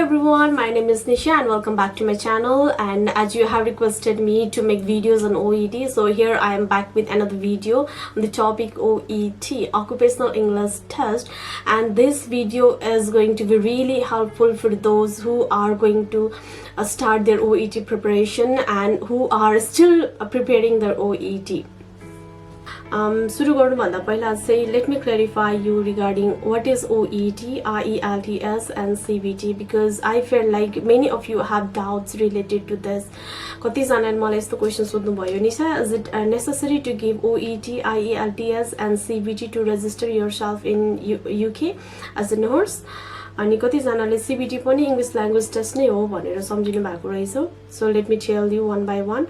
everyone, my name is Nisha and welcome back to my channel. And as you have requested me to make videos on OET, so here I am back with another video on the topic OET, Occupational English Test. And this video is going to be really helpful for those who are going to start their OET preparation and who are still preparing their OET. सुरु गर्नुभन्दा पहिला चाहिँ let me clarify you regarding what is OET, IELTS and CBT, because I feel like many of you have doubts related to this. कति जनाले मलाई यस्तो question सोध्नु भयो Nisha, is it necessary to give OET, IELTS and CBT to register yourself in UK as a nurse? अनि कति जनाले CBT पनि इंग्लिश ल्याङ्ग्वेज टेस्ट नै हो भनेर सम्झिनु भएको रहेछ. So let me tell you one by one.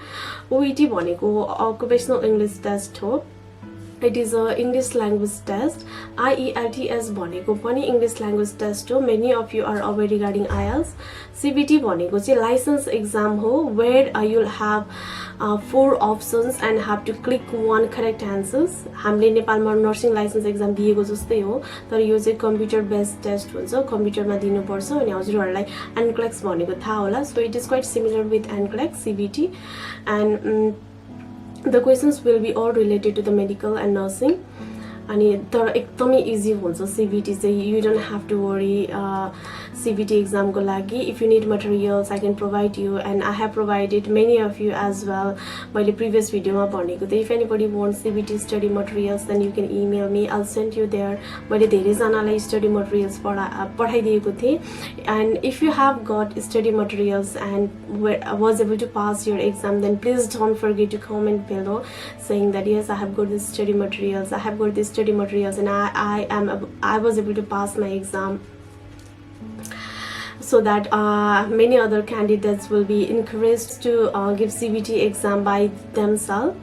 OET भनेको Occupational English Test हो. It is a English language test. IELTS भनेको पनि English language test हो. Many of you are aware regarding IELTS. CBT भनेको चाहिँ license exam हो, where you'll have 4 options and have to click one correct answers. हामीले नेपालमा nursing licence exam दिएको जस्तै हो, तर यो चाहिँ कम्प्युटर बेस्ड टेस्ट हुन्छ. कम्प्युटरमा दिनुपर्छ अनि हजुरहरूलाई NCLEX भनेको थाहा होला. So it is quite similar with NCLEX, CBT, and the questions will be all related to the medical and nursing. अनि तर एकदमै इजी हुन्छ CBT चाहिँ. You don't have to worry CBT exam को लागि. If you need materials, I can provide you, and I have provided many of you as well. मैले previous video मा भनेको थिएँ, if anybody wants CBT study materials, then you can email me. I'll send you there. मैले धेरै जनालाई study materials पठाइदिएको थिएँ. And if you have got study materials and was able to pass your exam, then please don't forget to comment below saying that yes, I have got this study materials, I have got this study materials, and I was able to pass my exam, so that many other candidates will be encouraged to give CBT exam by themselves.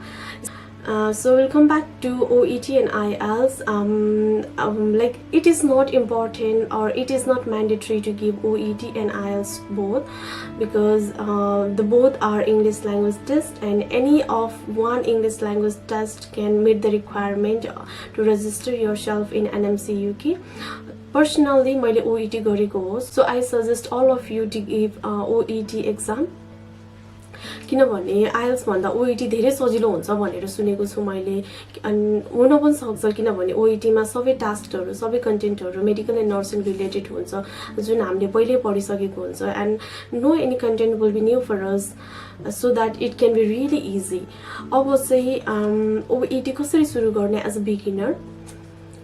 So we'll come back to OET and IELTS. Like it is not important or it is not mandatory to give OET and IELTS both, because the both are English language test, and any of one English language test can meet the requirement to register yourself in NMC UK. Personally, मैले OET गरेको हो, so I suggest all of you to give OET exam. किनभने IELTS भन्दा OET धेरै सजिलो हुन्छ भनेर सुनेको छु मैले. अनि हुन पनि सक्छ, किनभने OET मा सबै टास्कहरु, सबै कन्टेन्टहरु मेडिकल एन्ड नर्सिङ रिलेटेड हुन्छ, जुन हामीले पहिले पढिसकेको हुन्छ. And no any content will be new for us, so that it can be really easy. अब चाहिँ OET कसरी सुरु गर्ने as a beginner?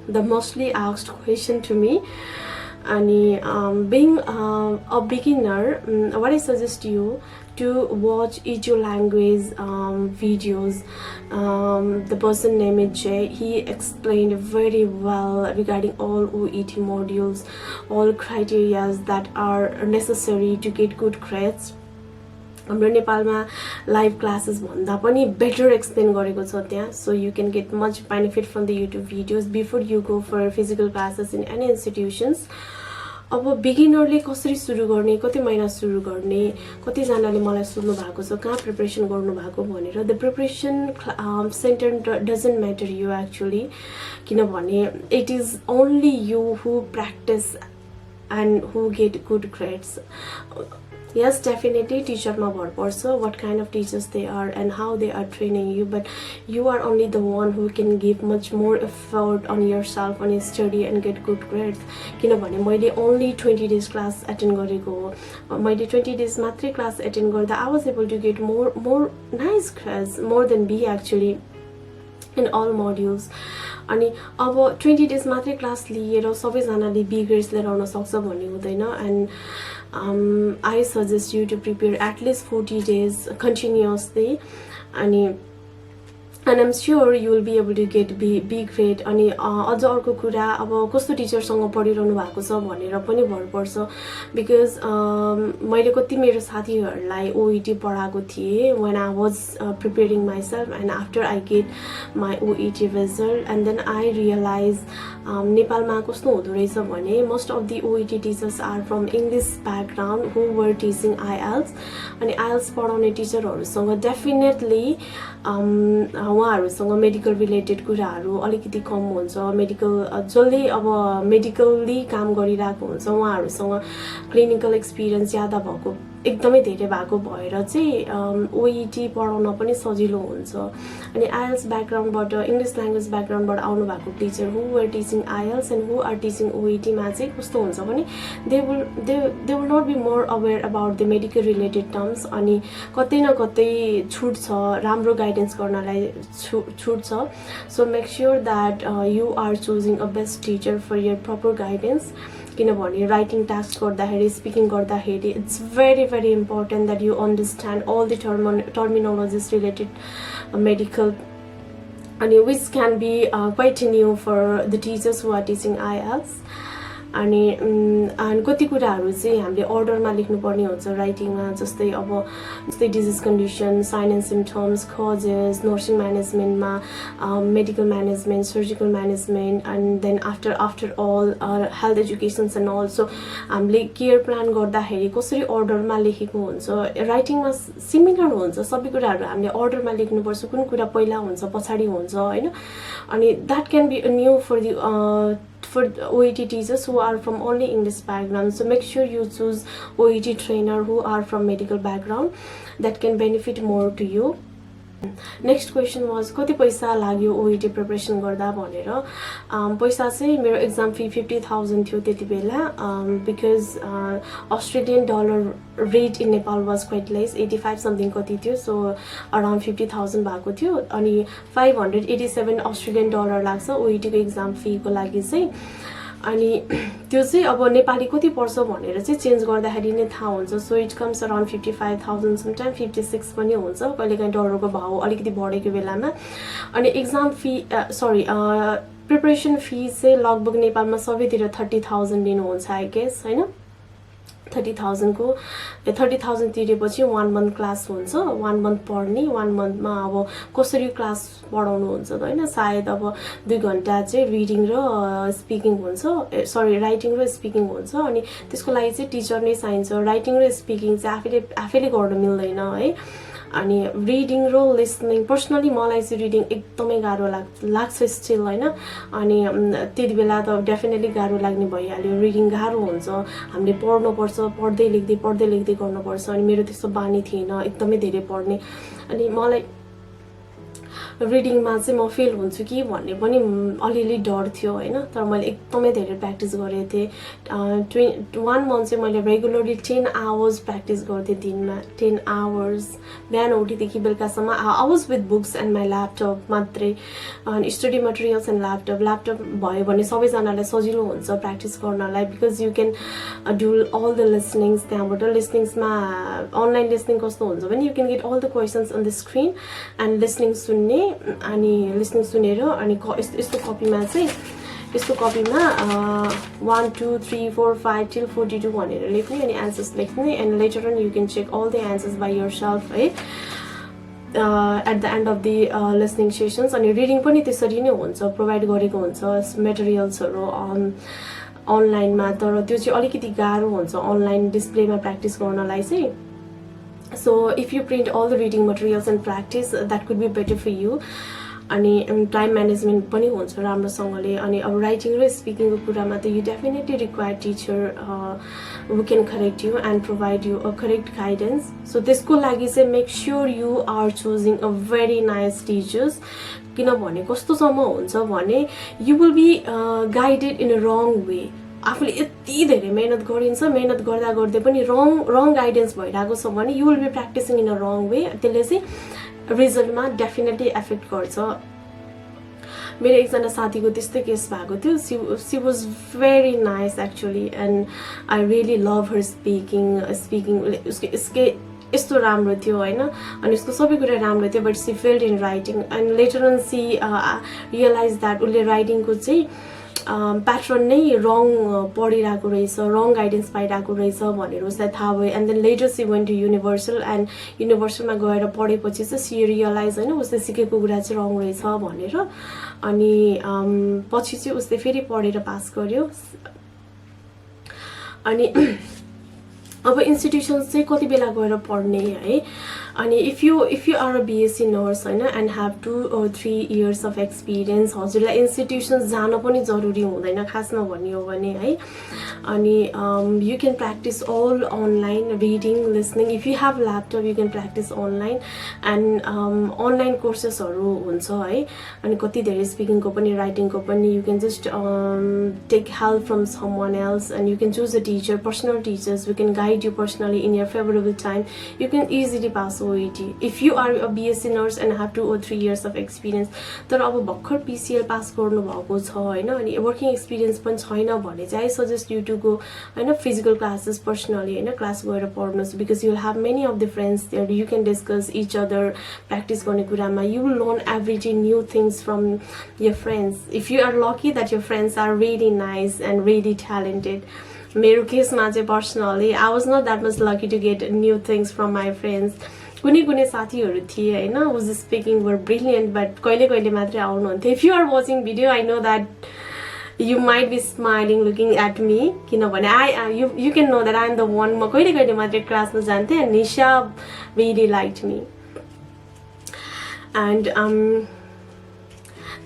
The mostly asked question to me. And being a beginner, what I suggest you to watch each language videos. The person named Jay, he explained very well regarding all OET modules, all criteria that are necessary to get good grades. हाम्रो नेपालमा live classes भन्दा पनि better explain गरेको छ त्यहाँ, so you can get much benefit from the YouTube videos before you go for physical classes in any institutions. अब बिगिनरले कसरी सुरु गर्ने, कति महिना सुरु गर्ने, कति जनाले मलाई सोध्नु भएको छ कहाँ प्रिपरेसन गर्नु भएको भनेर. The preparation center doesn't matter you actually, किनभने it is only you who practice and who get good grades. Yes, definitely teacher ma bhar parcha, what kind of teachers they are and how they are training you, but you are only the one who can give much more effort on yourself, on your study and get good grades. किनभने मैले only 20 days class attend गरेको हो. मैले 20 days मात्रै class attend गर्दा I was able to get more nice grades, more than B actually in all modules. अनि अब 20 days मात्रै क्लास लिएर सबैजनाले B grades लिएर आउन सक्छ भन्ने हुँदैन. And I suggest you to prepare at least 40 days continuously, and I'm sure you will be able to get B grade. अनि अझ अर्को कुरा, अब कस्तो टिचरसँग पढिरहनु भएको छ भनेर पनि भर पर्छ, because मैले कति मेरो साथीहरूलाई OET पढाएको थिएँ when I was preparing myself, and after I get my OET result, and then I realized नेपालमा कस्तो हुँदो रहेछ भने most of the OET teachers are from English background who were teaching IELTS. अनि IELTS पढाउने टिचरहरूसँग definitely उहाँहरूसँग medical related कुराहरू अलिकति कम हुन्छ मेडिकल जसले अब मेडिकली काम गरिरहेको हुन्छ उहाँहरूसँग क्लिनिकल एक्सपिरियन्स ज्यादा भएको एकदमै धेरै भएको भएर चाहिँ ओइटी पढाउन पनि सजिलो हुन्छ अनि आइएल्स ब्याकग्राउन्डबाट इङ्ग्लिस ल्याङ्ग्वेज ब्याकग्राउन्डबाट आउनु भएको teacher who were teaching IELTS and who are teaching ओइटीमा चाहिँ कस्तो हुन्छ भने they will not be more aware about the medical related terms अनि कतै न कतै छुट छ राम्रो गाइडेन्स गर्नलाई छुट छ so make sure that you are choosing a best teacher for your proper guidance किनभने राइटिङ टास्क गर्दाखेरि स्पिकिङ गर्दाखेरि it's very important that you understand all the terminologies related medical अनि which can be quite new for the teachers who are teaching IELTS अनि कति कुराहरू चाहिँ हामीले अर्डरमा लेख्नुपर्ने हुन्छ राइटिङमा जस्तै अब जस्तै disease condition sign and symptoms causes nursing म्यानेजमेन्टमा medical management surgical management and then after all health educations and also हामीले केयर प्लान गर्दाखेरि कसरी अर्डरमा लेखेको हुन्छ राइटिङमा सिमिलर हुन्छ सबै कुराहरू हामीले अर्डरमा लेख्नुपर्छ कुन कुरा पहिला हुन्छ पछाडि हुन्छ होइन अनि that can be new for OET teachers who are from only English background. So make sure you choose OET trainer who are from medical background that can benefit more to you. Next question was कति पैसा लाग्यो ओइटी preparation गर्दा भनेर पैसा चाहिँ मेरो exam fee 50,000 थियो त्यति बेला because Australian dollar rate in Nepal was quite lace 85 something कति थियो सो अराउन्ड 50,000 भएको थियो अनि 587 अस्ट्रेलियन डलर लाग्छ ओइटीको एक्जाम फीको लागि चाहिँ अनि त्यो चाहिँ अब नेपाली कति पर्छ भनेर चाहिँ चेन्ज गर्दाखेरि नै थाहा हुन्छ so it comes around 55,000 sometime 56 पनि हुन्छ कहिलेकाहीँ डलरको भाउ अलिकति बढेको बेलामा अनि एक्जाम फी प्रिपरेसन फी चाहिँ लगभग नेपालमा सबैतिर 30,000 लिनुहुन्छ आई गेस होइन 30,000 तिरेपछि 1 मन्थ क्लास हुन्छ 1 मन्थ पढ्ने 1 मन्थमा अब कसरी क्लास पढाउनुहुन्छ होइन सायद अब 2 घण्टा चाहिँ रिडिङ र स्पिकिङ हुन्छ सरी राइटिङ र स्पिकिङ हुन्छ अनि त्यसको लागि चाहिँ टिचर नै चाहिन्छ राइटिङ र स्पिकिङ चाहिँ आफैले गर्न मिल्दैन है अनि रिडिङ र लिसनिङ पर्सनली मलाई चाहिँ रिडिङ एकदमै गाह्रो लाग्छ स्टिल होइन अनि त्यति बेला त डेफिनेटली गाह्रो लाग्ने भइहाल्यो रिडिङ गाह्रो हुन्छ हामीले पढ्नुपर्छ पढ्दै लेख्दै गर्नुपर्छ अनि मेरो त्यस्तो बानी थिएन एकदमै धेरै पढ्ने अनि मलाई रिडिङमा चाहिँ म फेल हुन्छु कि भन्ने पनि अलिअलि डर थियो होइन तर मैले एकदमै धेरै प्र्याक्टिस गरेको थिएँ 1 मन्थ चाहिँ मैले रेगुलरली 10 आवर्स प्र्याक्टिस गर्थेँ दिनमा 10 आवर्स बिहान उठेदेखि बेलुकासम्म I was with books and my laptop मात्रै अनि स्टडी मटेरियल्स एन्ड ल्यापटप भयो भने सबैजनालाई सजिलो हुन्छ प्र्याक्टिस गर्नलाई because you can do all the listenings त्यहाँबाट लिसनिङ्समा अनलाइन लिसनिङ कस्तो हुन्छ भने you can get all the questions on the screen and listening सुन्ने अनि लिसनिङ सुनेर अनि यस्तो कपीमा 1 2 3 4 5 till 42 भनेर लेख्ने अनि एन्सर्स लेख्ने and later on you can check all the answers by yourself है at the end of the listening sessions अनि रिडिङ पनि त्यसरी नै हुन्छ प्रोभाइड गरेको हुन्छ मेटेरियल्सहरू अनलाइनमा तर त्यो चाहिँ अलिकति गाह्रो हुन्छ अनलाइन डिस्प्लेमा प्र्याक्टिस गर्नलाई चाहिँ so if you print all the reading materials and practice that could be better for you अनि टाइम म्यानेजमेन्ट पनि हुन्छ राम्रोसँगले अनि अब राइटिङ र स्पिकिङको कुरामा त you definitely require teacher who can correct you and provide you a correct guidance so त्यसको लागि चाहिँ make sure you are choosing a very nice teachers किनभने कस्तोसम्म हुन्छ भने you will be guided in a wrong way आफूले यति धेरै मेहनत गरिन्छ मेहनत गर्दै पनि रङ गाइडेन्स भइरहेको छ भने you will be practising in a wrong way त्यसले चाहिँ रिजल्टमा डेफिनेटली एफेक्ट गर्छ मेरो एकजना साथीको त्यस्तै केस भएको थियो she was very nice actually and I really love her speaking उसको यस्तो राम्रो थियो होइन अनि उसको सबै कुरा राम्रो थियो but she failed in writing and later on she realise that उसले राइटिङको चाहिँ प्याटर्न नै रङ पढिरहेको रहेछ रङ गाइडेन्स पाइरहेको रहेछ भनेर उसलाई थाहा भयो and then later she went to Universal and युनिभर्सलमा गएर पढेपछि चाहिँ सी रियलाइज होइन उसले सिकेको कुरा चाहिँ रङ रहेछ भनेर अनि पछि चाहिँ उसले फेरि पढेर पास गर्यो अनि अब इन्स्टिट्युसन्स चाहिँ कति बेला गएर पढ्ने है अनि if you are a BSc nurse हैन and have 2 or 3 years of experience हजुरलाई इन्स्टिट्युसन्स जान पनि जरुरी हुँदैन खासमा भन्ने हो भने है अनि you can practice all online reading listening if you have laptop you can practice online and online कोर्सेसहरू हुन्छ है अनि कति धेरै स्पिकिङको पनि राइटिङको पनि you can just take help from someone else and you can choose a teacher personal teachers we can guide you personally in your favorable time. You can easily pass OET if you are a BSc nurse and have 2 or 3 years of experience. तर अब भर्खर PCL pass गर्नु भएको छ हैन अनि working experience पनि छैन भने चाहिँ I suggest you to go हैन फिजिकल क्लासेस पर्सनली हैन क्लास गएर पढ्नुस् because you will have many of the friends there. You can discuss each other practice गर्ने कुरामा you will learn every day new things from your friends. If you are lucky that your friends are really nice and really talented. मेरो केसमा चाहिँ personally I was not that much lucky to get new things from my friends. कुनै साथीहरू थिए हैन whose speaking were brilliant but कहिले मात्रै आउनुहुन्थ्यो. If you are watching video I know that you might be smiling looking at me किनभने you can know that I am the one म कहिले मात्रै क्लासमा जान्थे and Nisha really liked me. And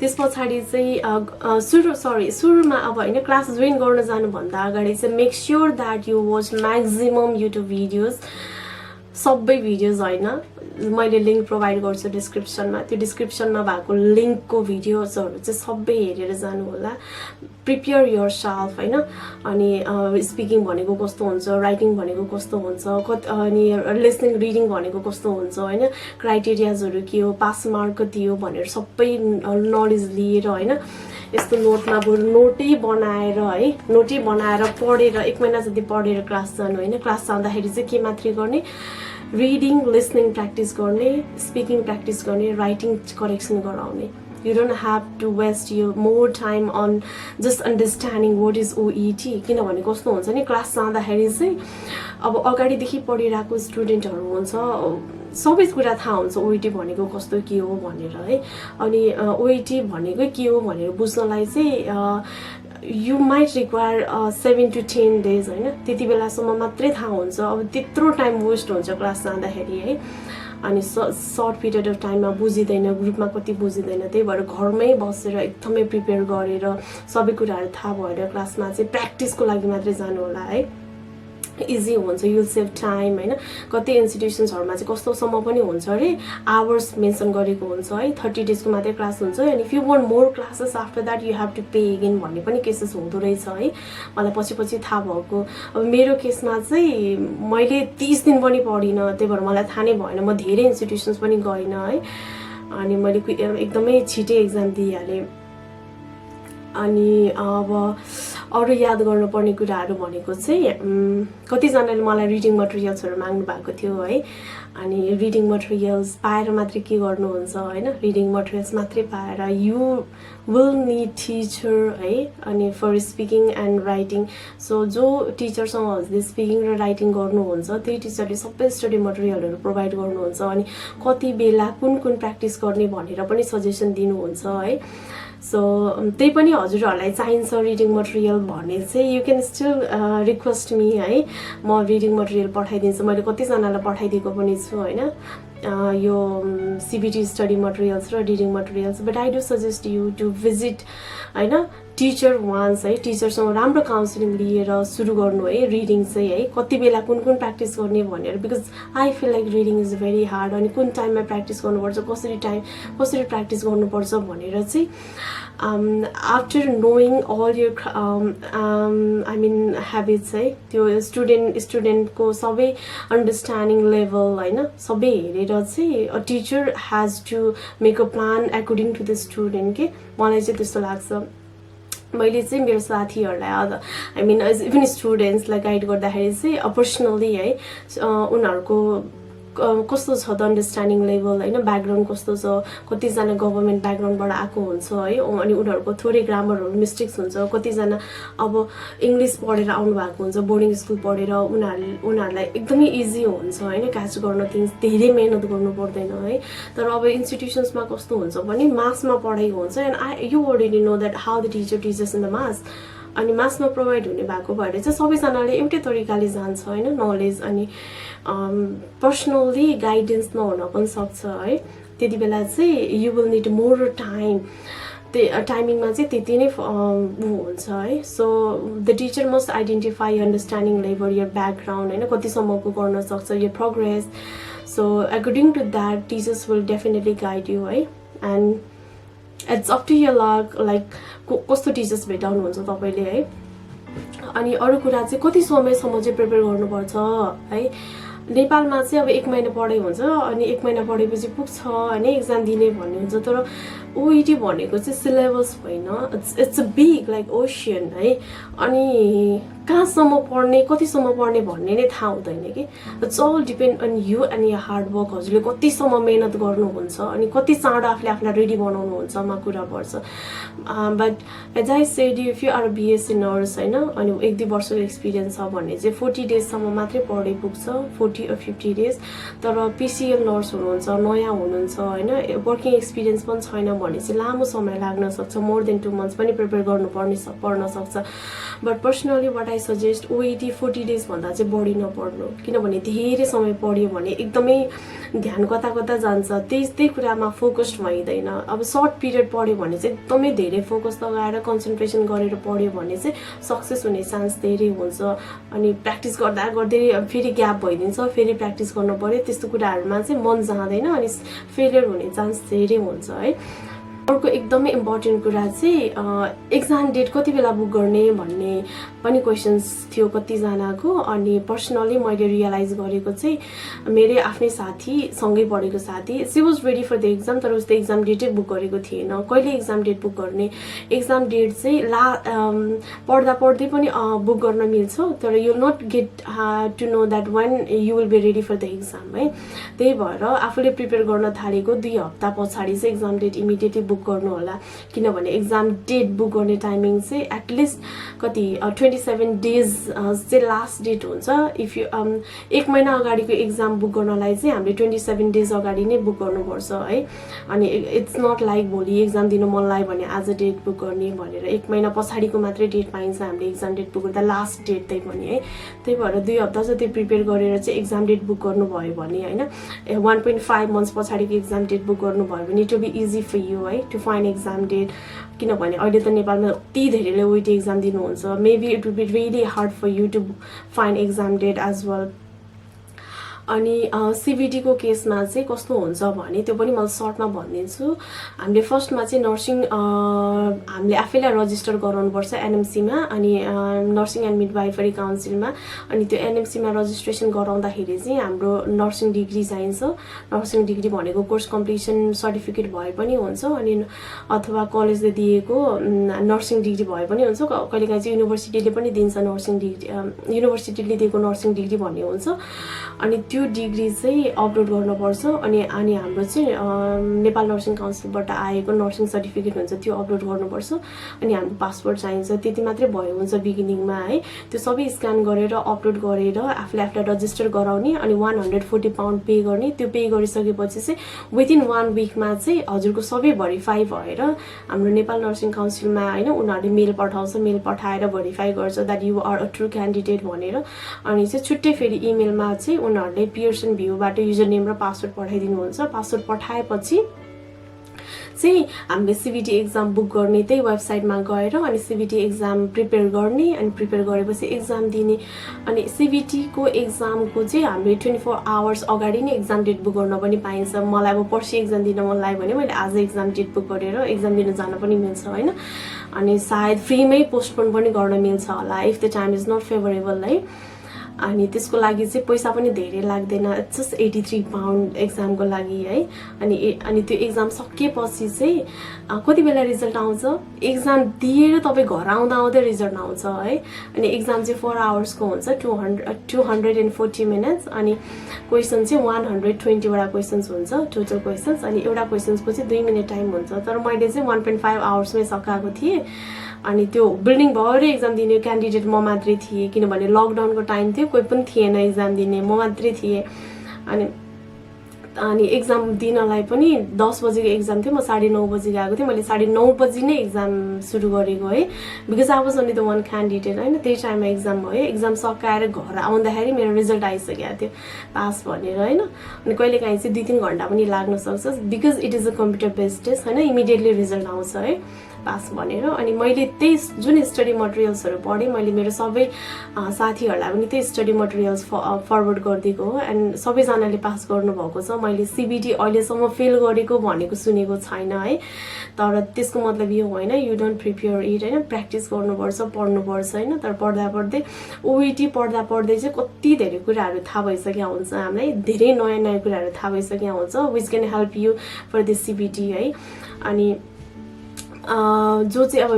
त्यस पछाडि चाहिँ सुरुमा अब हैन क्लास जोइन गर्न जानुभन्दा अगाडि चाहिँ make sure that you watch maximum YouTube videos सबै भिडियोज हैन मैले लिंक प्रोभाइड गर्छु डिस्क्रिप्सनमा त्यो डिस्क्रिप्सनमा भएको लिंकको भिडियोजहरु चाहिँ सबै हेरेर जानु होला प्रिपेयर योरसेल्फ हैन अनि स्पिकिङ भनेको कस्तो हुन्छ राइटिङ भनेको कस्तो हुन्छ अनि लिसनिङ रिडिङ भनेको कस्तो हुन्छ हैन क्राइटेरियाजहरु के हो पास मार्क कति हो भनेर सबै नलेज लिएर हैन यस्तो नोटमा बरु नोटै बनाएर पढेर 1 महिना जति पढेर क्लास जानु हैन क्लास जाँदाखेरि चाहिँ के मात्रै गर्ने reading listening practice गर्ने speaking practice गर्ने writing correction गराउने you don't have to waste your more time on just understanding what is OET किनभने कस्तो हुन्छ नि क्लास जाँदाखेरि चाहिँ अब अगाडिदेखि पढिरहेको स्टुडेन्टहरु हुन्छ सबै कुरा थाहा हुन्छ OET भनेको कस्तो के हो भनेर है अनि OET भनेको के हो भनेर बुझ्नलाई चाहिँ you might require 7 to 10 days हैन त्यति बेलासम्म मात्रै थाहा हुन्छ अब त्यत्रो टाइम वेस्ट हुन्छ क्लास जाँदाखेरि है अनि सर्ट पिरियड अफ टाइममा बुझिदैन ग्रुपमा कति बुझिदैन त्यही भएर घरमै बसेर एकदमै प्रिपेयर गरेर सबै कुराहरु थाहा भएर क्लासमा चाहिँ प्र्याक्टिसको लागि मात्रै जानु होला है इजी हुन्छ यु विल सेभ टाइम हैन कति इन्स्टिट्युसन्सहरुमा चाहिँ कस्तोसम्म पनि हुन्छ रे आवर्स मेन्सन गरेको हुन्छ है 30 डेजको मात्रै क्लास हुन्छ अनि if you want more classes after that you have to pay again भन्ने पनि केसेस हुँदो रहेछ है मलाई पछि थाहा भएको अब मेरो केसमा चाहिँ मैले 30 दिन पनि पढिन त्यही भएर मलाई थाहा नै भएन म धेरै इन्स्टिट्युसन्स पनि गइन है अनि मैले एकदमै छिटै एक्जाम दिइहाले अनि अब अरु याद गर्नुपर्ने कुराहरु भनेको चाहिँ कति जनाले मलाई रिडिङ मटेरियल्सहरु माग्नु भएको थियो है अनि रिडिङ मटेरियल्स पाएर मात्र के गर्नुहुन्छ हैन रिडिङ मटेरियल्स मात्रै पाएर यु विल नीड टीचर है अनि for speaking and writing so जो टिचरसँग हजुरले स्पिकिङ र राइटिङ गर्नुहुन्छ त्यही टिचरले सबै स्टडी मटेरियलहरु प्रोभाइड गर्नुहुन्छ अनि कति बेला कुन प्र्याक्टिस गर्ने भनेर पनि सजेसन दिनुहुन्छ है सो त्यही पनि हजुरहरुलाई चाहिन्छ रिडिङ मटेरियल भने चाहिँ you can still request me है म रिडिङ मटेरियल पठाइदिन्छु मैले कति जनालाई पठाइदिएको पनि छु हैन यो CBT स्टडी मटेरियल्स र reading materials but I do suggest you to visit हैन टिचर वान्स है टिचरसँग राम्रो काउन्सिलिङ लिएर सुरु गर्नु है रिडिङ चाहिँ है कति बेला कुन प्र्याक्टिस गर्ने भनेर because I feel like reading is very hard अनि कुन टाइममा प्र्याक्टिस गर्नुपर्छ कसरी प्र्याक्टिस गर्नुपर्छ भनेर चाहिँ after knowing all your I mean habits है त्यो स्टुडेन्टको सबै अन्डरस्ट्यान्डिङ लेभल हैन सबै हेरेर चाहिँ a teacher has to make a plan according to the student के मलाई चाहिँ त्यस्तो लाग्छ मैले चाहिँ मेरो साथीहरुलाई आई मिन इभन स्टुडेन्ट्सलाई गाइड गर्दाखेरि चाहिँ पर्सनली है उनीहरुको कस्तो छ द अन्डरस्ट्यान्डिङ लेभल हैन ब्याकग्राउन्ड कस्तो छ कति जना गभर्नमेन्ट ब्याकग्राउन्डबाट आएको हुन्छ है अनि उनीहरुको थोरै ग्रामरहरु मिस्टेक्स हुन्छ कति जना अब इंग्लिश पढेर आउनु भएको हुन्छ बोर्डिङ स्कुल पढेर उनीहरुलाई एकदमै इजी हुन्छ हैन क्याच गर्न थिंग्स धेरै मेहनत गर्नु पर्दैन है तर अब इन्स्टिट्युसन्समा कस्तो हुन्छ भने मासमा पढाइ हुन्छ and you already know that how the teacher teachers in the mass अनि मासमा प्रोभाइड हुने भएको भएर चाहिँ सबैजनाले एउटै तरिकाले जान्छ हैन नलेज अनि पर्सनली गाइडेन्स नहुन पनि सक्छ है त्यति बेला चाहिँ you will need more time टाइमिङमा चाहिँ त्यति नै हुन्छ है so the teacher must identify understanding level your background होइन कतिसम्मको गर्न सक्छ your progress so according to that teachers will definitely guide you है and it's up to your luck like कस्तो टिचर्स भेटाउनुहुन्छ तपाईँले है अनि अरू कुरा चाहिँ कति समयसम्म चाहिँ प्रिपेयर गर्नुपर्छ है नेपालमा चाहिँ अब 1 महिना पढाइ हुन्छ अनि 1 महिना पढेपछि पुग्छ होइन एक्जाम दिने भन्ने हुन्छ तर ओइटी भनेको चाहिँ सिलेबस होइन it's a big like ocean है अनि कहाँसम्म पढ्ने कतिसम्म पढ्ने भन्ने नै थाहा हुँदैन कि it's all depend on you and your hard work हजुरले कतिसम्म मेहनत गर्नुहुन्छ अनि कति चाँडो आफूले आफूलाई रेडी बनाउनुहुन्छ मा कुरा पर्छ but as I said if you are BSc nurse होइन अनि 1-2 वर्षको एक्सपिरियन्स छ भने चाहिँ 40 डेजसम्म मात्रै पढे पुग्छ 40 or 50 डेज तर पिसिएल नर्स हुनुहुन्छ नयाँ हुनुहुन्छ होइन वर्किङ एक्सपिरियन्स पनि छैन भने चाहिँ लामो समय लाग्न सक्छ मोर देन 2 मन्थ्स पनि प्रिपेयर पर्न सक्छ but personally what I suggest OET 40 days भन्दा चाहिँ बढी नपढ्नु किनभने धेरै समय पढ्यो भने एकदमै ध्यान कता कता जान्छ त्यही कुरामा फोकस्ड भइँदैन अब सर्ट पिरियड पढ्यो भने चाहिँ एकदमै धेरै फोकस लगाएर कन्सन्ट्रेसन गरेर पढ्यो भने चाहिँ सक्सेस हुने चान्स धेरै हुन्छ अनि प्र्याक्टिस गर्दा गर्दै फेरि ग्याप भइदिन्छ फेरि प्र्याक्टिस गर्नु पर्यो त्यस्तो कुराहरूमा चाहिँ मन जाँदैन अनि फेलियर हुने चान्स धेरै हुन्छ है अर्को एकदमै इम्पोर्टेन्ट कुरा चाहिँ एक्जाम डेट कति बेला बुक गर्ने भन्ने पनि क्वेसन्स थियो कतिजनाको अनि पर्सनली मैले रियलाइज गरेको चाहिँ मेरै आफ्नै साथी सँगै पढेको साथी she was ready for the exam तर उसले एक्जाम डेटै बुक गरेको थिएन कहिले एक्जाम डेट बुक गर्ने एक्जाम डेट चाहिँ पढ्दा पढ्दै पनि बुक गर्न मिल्छ तर you will not get to know that when you will be ready for the exam है त्यही भएर आफूले प्रिपेयर गर्न थालेको 2 हप्ता पछाडि चाहिँ एक्जाम डेट इमिडिएटली बुक गर्नु होला किनभने एक्जाम डेट बुक गर्ने टाइमिङ चाहिँ एटलिस्ट कति 27 डेज चाहिँ लास्ट डेट हुन्छ इफ यु 1 महिना अगाडिको एक्जाम बुक गर्नलाई चाहिँ हामीले 27 डेज अगाडि नै बुक गर्नुपर्छ है अनि इट्स नट लाइक भोलि एक्जाम दिनु मन लाग्यो भने आज डेट बुक गर्ने भनेर 1 महिना पछाडिको मात्रै डेट पाइन्छ हामीले एक्जाम डेट बुक गर्दा लास्ट डेट त्यही पनि है त्यही भएर 2 हप्ता जति प्रिपेयर गरेर चाहिँ एक्जाम डेट बुक गर्नुभयो भने होइन 1.5 मन्थ्स पछाडिको एक्जाम डेट बुक गर्नुभयो भने it will be easy for you है टु फाइन्ड एक्जाम डेट किनभने अहिले त नेपालमा यति धेरैले ओइटी एक्जाम दिनुहुन्छ maybe it will be really hard for you to find exam date as well अनि सिबिटीको केसमा चाहिँ कस्तो हुन्छ भने त्यो पनि म सर्टमा भनिदिन्छु हामीले फर्स्टमा चाहिँ नर्सिङ हामीले आफैलाई रजिस्टर गराउनुपर्छ एनएमसीमा अनि नर्सिङ एन्ड मिडवाइफरी काउन्सिलमा अनि त्यो एनएमसीमा रजिस्ट्रेसन गराउँदाखेरि चाहिँ हाम्रो नर्सिङ डिग्री चाहिन्छ नर्सिङ डिग्री भनेको कोर्स कम्प्लिसन सर्टिफिकेट भए पनि हुन्छ अनि अथवा कलेजले दिएको नर्सिङ डिग्री भए पनि हुन्छ कहिलेकाहीँ चाहिँ युनिभर्सिटीले पनि दिन्छ नर्सिङ डिग्री युनिभर्सिटीले दिएको नर्सिङ डिग्री भन्ने हुन्छ अनि त्यो डिग्री चाहिँ अपलोड गर्नुपर्छ अनि हाम्रो चाहिँ नेपाल नर्सिङ काउन्सिलबाट आएको नर्सिङ सर्टिफिकेट हुन्छ त्यो अपलोड गर्नुपर्छ अनि हाम्रो पासपोर्ट चाहिन्छ त्यति मात्रै भयो हुन्छ बिगिनिङमा है त्यो सबै स्क्यान गरेर अपलोड गरेर आफूलाई रजिस्टर गराउने अनि 140 पाउन्ड पे गर्ने त्यो पे गरिसकेपछि चाहिँ विदिन 1 विकमा चाहिँ हजुरको सबै भेरिफाई भएर हाम्रो नेपाल नर्सिङ काउन्सिलमा होइन उनीहरूले मेल पठाउँछ मेल पठाएर भेरिफाई गर्छ that you are a true candidate भनेर अनि चाहिँ छुट्टै फेरि इमेलमा चाहिँ उनीहरूले पियर्सन भ्यूबाट युजर नेम र पासवर्ड पठाइदिनुहुन्छ पासवर्ड पठाएपछि चाहिँ हामीले सिबिटी एक्जाम बुक गर्ने त्यही वेबसाइटमा गएर अनि सिबिटी एक्जाम प्रिपेयर गर्ने अनि प्रिपेयर गरेपछि एक्जाम दिने अनि सिबिटीको एक्जामको चाहिँ हामीले 24 आवर्स अगाडि नै एक्जाम डेट बुक गर्न पनि पाइन्छ मलाई अब पर्सि एक्जाम दिन मन लाग्यो भने मैले आज एक्जाम डेट बुक गरेर एक्जाम दिन जान पनि मिल्छ होइन अनि सायद फ्रीमै पोस्टपोन पनि गर्न मिल्छ होला if the time is not favourable है अनि त्यसको लागि चाहिँ पैसा पनि धेरै लाग्दैन इट्स जस्ट 83 पाउन्ड एक्जामको लागि है अनि त्यो एक्जाम सकिएपछि चाहिँ कति बेला रिजल्ट आउँछ एक्जाम दिएर तपाईँ घर आउँदा आउँदै रिजल्ट आउँछ है अनि एक्जाम चाहिँ 4 आवर्सको हुन्छ 240 मिनट्स अनि क्वेसन चाहिँ 120 वटा क्वेसन्स हुन्छ टोटल क्वेसन्स अनि एउटा क्वेसन्सको चाहिँ 2 मिनट टाइम हुन्छ तर मैले चाहिँ 1.5 आवर्समै सकाएको थिएँ अनि त्यो बिल्डिङ भएर एक्जाम दिने क्यान्डिडेट म मात्रै थिएँ किनभने लकडाउनको टाइम थियो कोही पनि थिएन एक्जाम दिने म मात्रै थिएँ अनि अनि एक्जाम दिनलाई पनि 10 बजेको एक्जाम थियो, म 9:30 बजे गएको थिएँ। मैले 9:30 बजी नै एक्जाम सुरु गरेको है, because I was only the one candidate होइन। त्यही टाइममा एक्जाम भयो। एक्जाम सकाएर घर आउँदाखेरि मेरो रिजल्ट आइसकेको थियो पास भनेर होइन। अनि कहिलेकाहीँ चाहिँ 2-3 घन्टा पनि लाग्न सक्छ, because it is a computer based test होइन। इमिडिएटली रिजल्ट आउँछ है पास भनेर। अनि मैले त्यही जुन स्टडी मटेरियल्सहरू पढेँ, मैले मेरो सबै साथीहरूलाई पनि त्यही स्टडी मटेरियल्स फरवर्ड गरिदिएको हो। एन्ड सबैजनाले पास गर्नुभएको छ। मैले सिबिटी अहिलेसम्म फेल गरेको भनेको सुनेको छैन है। तर त्यसको मतलब यो होइन यु डोन्ट प्रिपेयर इट होइन, प्र्याक्टिस गर्नुपर्छ, पढ्नुपर्छ होइन। तर पढ्दा पढ्दै ओइटी पढ्दा पढ्दै चाहिँ कति धेरै कुराहरू थाहा भइसकेको हुन्छ हामीलाई, धेरै नयाँ नयाँ कुराहरू थाहा भइसकेको हुन्छ, which can help you for this CBT है। अनि जो चाहिँ अब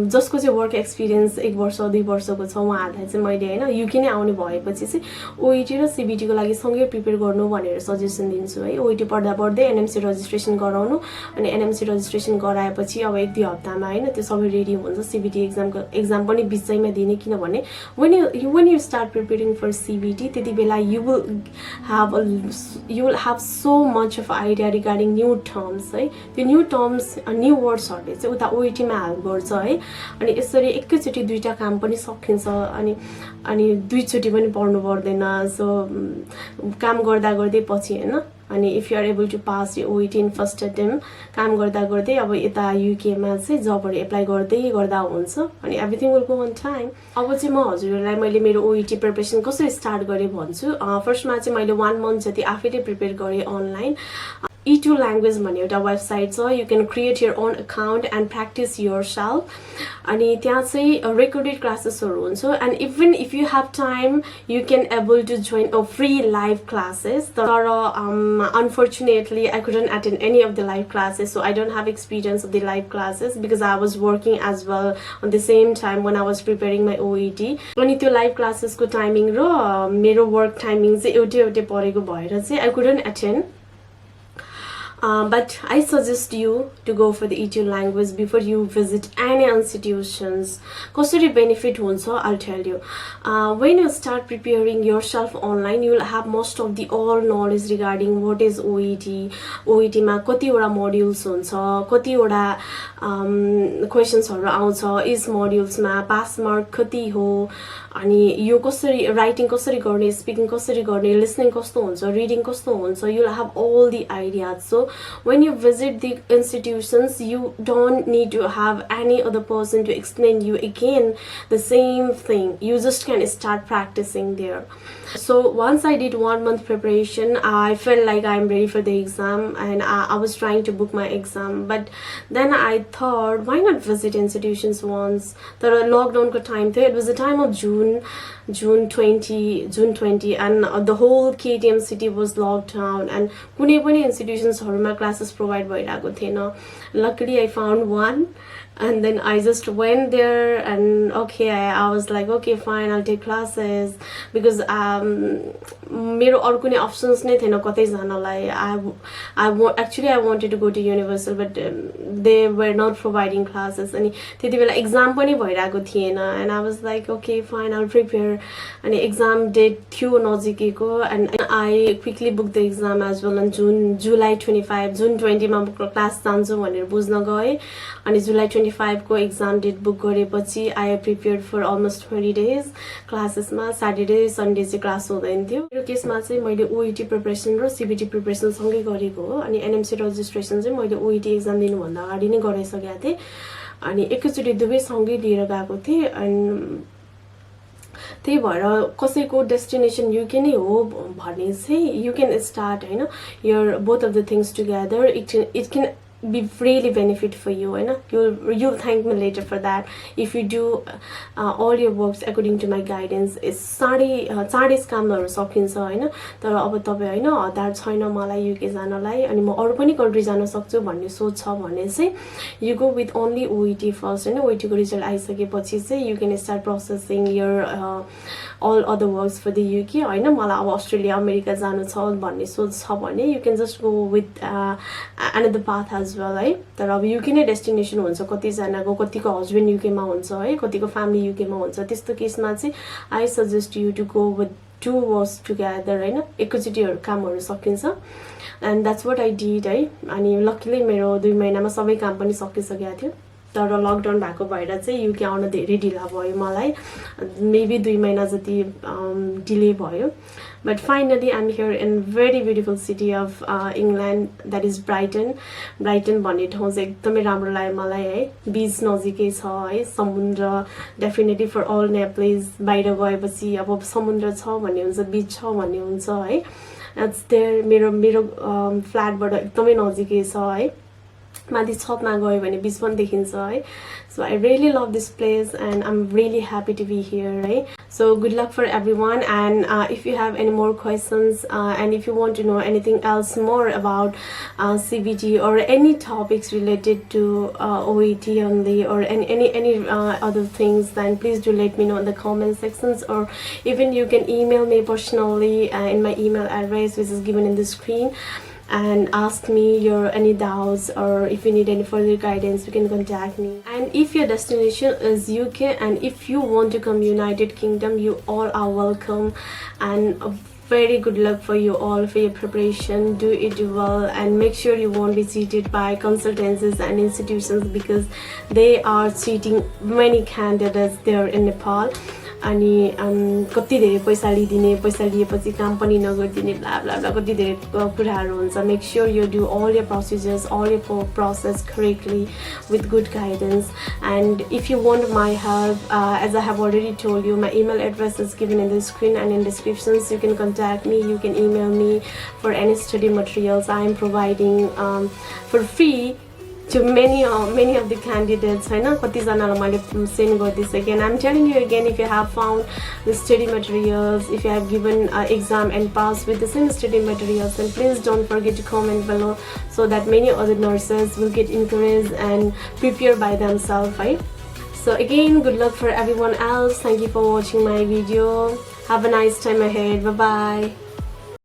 जसको चाहिँ वर्क एक्सपिरियन्स 1 वर्ष 2 वर्षको छ उहाँहरूलाई चाहिँ मैले होइन युके नै आउने भएपछि चाहिँ ओइटी र सिबिटीको लागि सँगै प्रिपेयर गर्नु भनेर सजेसन दिन्छु है। ओइटी पढ्दा पढ्दै एनएमसी रजिस्ट्रेसन गराउनु, अनि एनएमसी रजिस्ट्रेसन गराएपछि अब 1-2 हप्तामा होइन त्यो सबै रेडी हुन्छ। सिबिटी एक्जाम पनि बिचैमा दिने, किनभने when you start preparing for CBT त्यति बेला you will have so much of idea regarding new terms है। त्यो न्यू टर्म्स न्यू वर्ड्सहरूले चाहिँ उता ओइटीमा हेल्प गर्छ है। अनि यसरी एकैचोटि 2टा काम पनि सकिन्छ, अनि 2चोटि पनि पढ्नु पर्दैन। सो काम गर्दा गर्दै पछि होइन। अनि if you are able to pass यो ओइटी इन फर्स्ट एटेम्प, काम गर्दा गर्दै अब यता युकेमा चाहिँ जबहरू एप्लाई गर्दै गर्दा हुन्छ, अनि everything will go on time. अब चाहिँ म हजुरहरूलाई मैले मेरो ओइटी प्रिपरेसन कसरी स्टार्ट गरेँ भन्छु। फर्स्टमा चाहिँ मैले 1 मन्थ जति आफैले प्रिपेयर गरेँ अनलाइन। E2 ल्याङ्ग्वेज भन्ने एउटा वेबसाइट छ, you can create your own account and practice yourself. अनि त्यहाँ चाहिँ रेकर्डेड क्लासेसहरू हुन्छ, and even if you have time you can able to join a free live classes. तर unfortunately I couldn't attend any of the live classes, so I don't have experience of the live classes because I was working as well on the same time when I was preparing my OET। अनि त्यो live क्लासेसको timing र मेरो work timing चाहिँ एउटै परेको भएर चाहिँ I couldn't attend. But I suggest you to go for the E2 language before you visit any institutions. Kasari benefit huncha, I'll tell you. When you start preparing yourself online, you will have most of the all knowledge regarding what is OET. OET ma कतिवटा modules huncha, कतिवटा questions हरु आउँछ, is modules मा pass mark कति हो, अनि यो कसरी राइटिङ कसरी गर्ने, स्पिकिङ कसरी गर्ने, लिसनिङ कस्तो हुन्छ, रिडिङ कस्तो हुन्छ, you will have all the ideas. So when you visit the institutions, you don't need to have any other person to explain you again the same thing. You just can start practicing there. So once I did 1 month preparation, I felt like I'm ready for the exam, and I was trying to book my exam. But then I thought, why not visit institutions once? The lockdown ko time tho, it was the time of June 20, and the whole KTM city was locked down, and कुनै पनि institutions हरुमा classes provide भइरहेको थिएन. Luckily I found one, and then I just went there, and okay, I was like, okay fine, I'll take classes, because मेरो अरु कुनै options नै थिएन कतै जानलाई. Actually I wanted to go to Universal, but they were not providing classes, अनि त्यतिबेला exam पनि भइरहेको थिएन, and I was like, okay fine, I'll prepare. अनि exam date थियो नजिकैको, and I quickly booked the exam as well on July 25, June 20 मा class जान्छु भनेर बुझ्न गए, अनि July 25 को exam date book गरेपछि I prepared for almost 20 days classes मा. Saturday Sunday चाहिँ क्लास हुँदैन थियो. मेरो केसमा चाहिँ मैले OET प्रिपरेसन र CBT प्रिपरेसन सँगै गरेको हो, अनि NMC रजिस्ट्रेसन चाहिँ मैले OET एक्जाम दिनु भन्दा अगाडि नै गराइसकेको थिएँ, अनि एकैचोटि दुवै सँगै लिएर गएको थिएँ. अनि त्यही भएर कसैको डेस्टिनेसन युके नै हो भने चाहिँ यु क्यान स्टार्ट हैन your both of the things together. It can be really benefit for you, and you'll thank me later for that if you do all your works according to my guidance. Is चाँडै कामहरु सकिन्छ हैन. तर अब तपाई हैन हतार छैन मलाई युके जानलाई, अनि म अरु पनि कन्ट्री जान सक्छु भन्ने सोच छ भने चाहिँ you go with only OET first, हैन. OET को रिजल्ट आइसकेपछि चाहिँ you can start processing your all other works for the UK, हैन. मलाई अब अस्ट्रेलिया अमेरिका जानु छ भन्ने सोच छ भने you can just go with another path as well, है. तर अब युके नै डेस्टिनेसन हुन्छ, कतिजनाको कतिको हस्बेन्ड युकेमा हुन्छ है, कतिको फ्यामिली युकेमा हुन्छ. त्यस्तो केसमा चाहिँ I suggest you to go with two works together होइन एकैचोटिहरू कामहरू सकिन्छ and that's what I did है अनि लकिली मेरो 2 महिनामा सबै काम पनि सकिसकेको थियो तर लकडाउन भएको भएर चाहिँ युके आउन धेरै ढिला भयो मलाई मेबी 2 महिना जति डिले भयो but finally I am here in very beautiful city of England that is Brighton भन्ने ठाउँ चाहिँ एकदमै राम्रो लाग्यो मलाई है बिच नजिकै छ है समुद्र डेफिनेटली फर अल नेप्लिज बाहिर गएपछि अब समुद्र छ भन्ने हुन्छ बिच छ भन्ने हुन्छ है इट्स देयर मेरो फ्ल्याटबाट एकदमै नजिकै छ है माथि छतमा गयो भने बिच पनि देखिन्छ है so I really love this place and I am really happy to be here है so good luck for everyone and if you have any more questions and if you want to know anything else more about CBT or any topics related to OET only or any other things then please do let me know in the comment sections or even you can email me personally in my email address which is given in the screen and ask me your any doubts or if you need any further guidance you can contact me and if your destination is UK and if you want to come United Kingdom you all are welcome and very good luck for you all for your preparation do it well and make sure you won't be cheated by consultancies and institutions because they are cheating many candidates there in Nepal अनि कति धेरै पैसा लिदिने पैसा लिएपछि काम पनि नगरिदिने blah blah blah कति धेरै कुराहरू हुन्छ make sure you do all your procedures all your process correctly with good guidance and if you want my help as I have already told you my email address is given in the screen and in descriptions you can contact me you can email me for any study materials I am providing for free to many of the candidates होइन कतिजनालाई मैले send गर्दैछु again I'm telling you again if you have found the study materials if you have given exam and passed with the same study materials then please don't forget to comment below so that many other nurses will get encouraged and prepare by themselves right so again good luck for everyone else thank you for watching my video have a nice time ahead bye bye